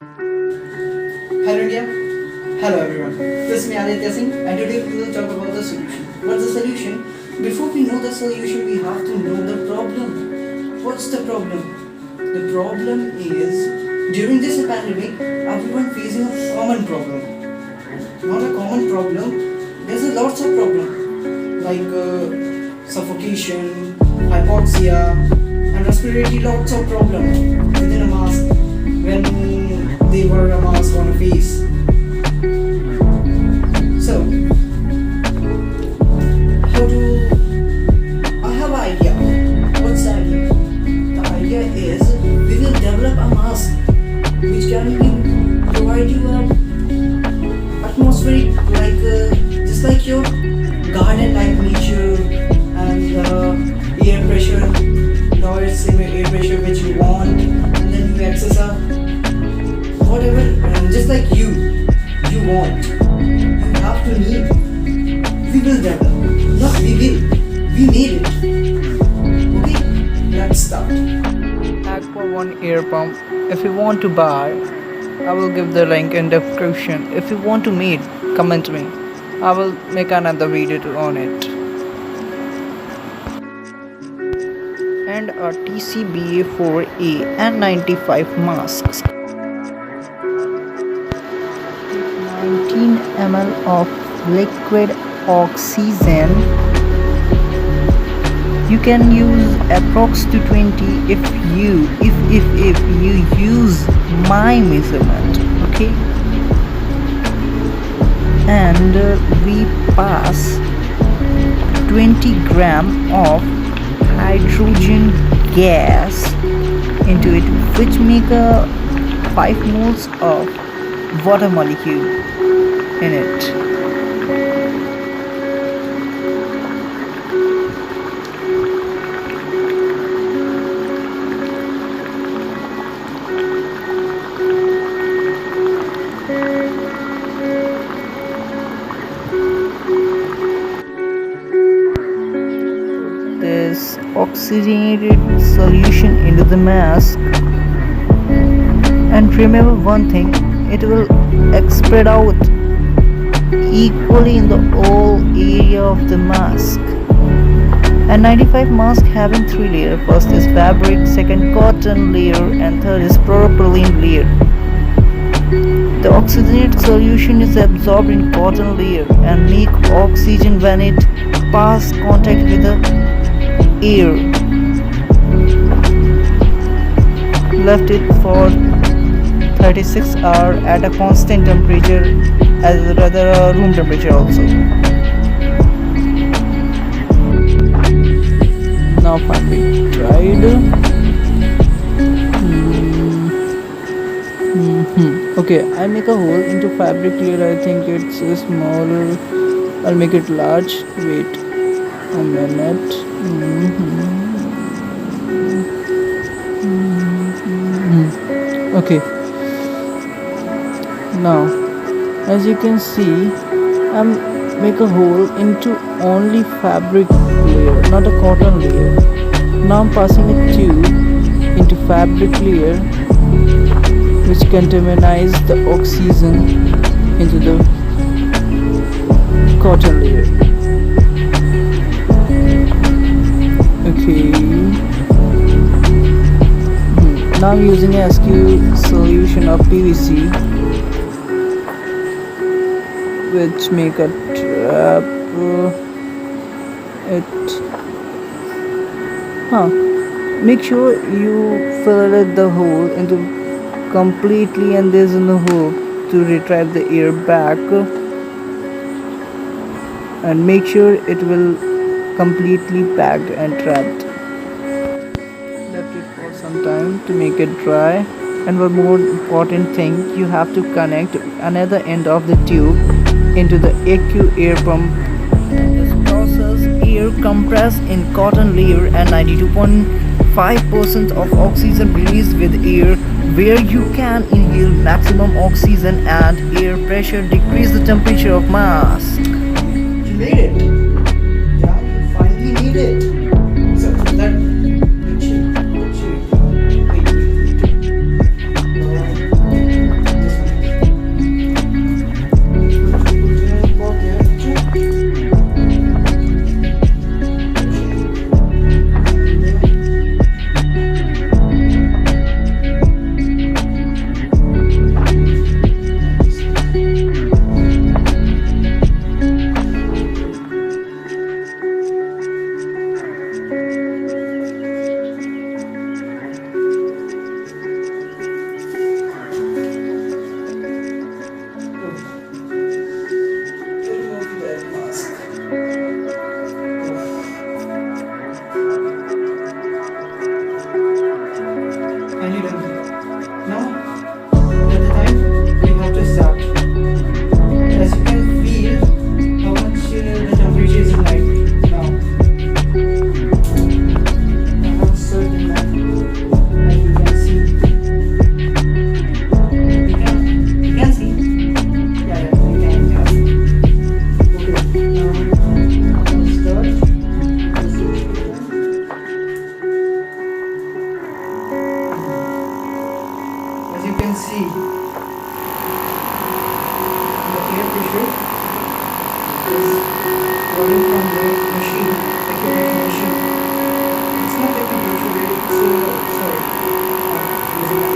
Hello India. Hello everyone. This is me Aditya Singh and today we will talk about the solution. What's the solution? Before we know the solution, we have to know the problem. What's the problem? The problem is during this pandemic, everyone facing a common problem. Not a common problem. There's a lots of problem like suffocation, hypoxia, and respiratory lots of problem within a mask when they wear a mask on a face. So, how do I have an idea? What's the idea? The idea is we will develop a mask which can provide you a atmospheric like just like your garden like nature and air pressure, noise air pressure which you want, and then you access a whatever just like you want, you have to need. We will develop. Not we will. We need it. Okay? Let's start. Aqua One air pump. If you want to buy, I will give the link in description. If you want to meet, comment me. I will make another video on it. And a TCBA4A N95 masks. 19 ml of liquid oxygen. You can use approx to 20 if you use my measurement. Okay, and we pass 20 gram of hydrogen gas into it, which make a 5 moles of water molecule in it. This oxygenated solution into the mask, and remember one thing, it will spread out equally in the whole area of the mask. And 95 mask having 3 layers. First is fabric, second cotton layer, and third is propylene layer. The oxygenated solution is absorbed in cotton layer and make oxygen when it pass contact with the air. Left it for 36 hours at a constant temperature, as rather a room temperature also. Now finally tried. Okay, I make a hole into fabric layer. I think it's smaller. I'll make it large. Wait a minute. Okay. Now, as you can see, I'm make a hole into only fabric layer, not a cotton layer. Now I'm passing a tube into fabric layer, which contaminates the oxygen into the cotton layer. Okay. Now I'm using a SQ solution of PVC, which make a trap make sure you fill it the hole into completely, and there's no hope to retrieve the air back, and make sure it will completely packed and trapped. Left it for some time to make it dry. And one more important thing, you have to connect another end of the tube into the AQ air pump. This process air compressed in cotton layer and 92.5% of oxygen released with air, where you can inhale maximum oxygen and air pressure decrease the temperature of mask. You made it. Yeah, you finally made it. So that can see the air pressure is rolling from the machine, acupressure machine. It's not acupressure, it's sorry, using my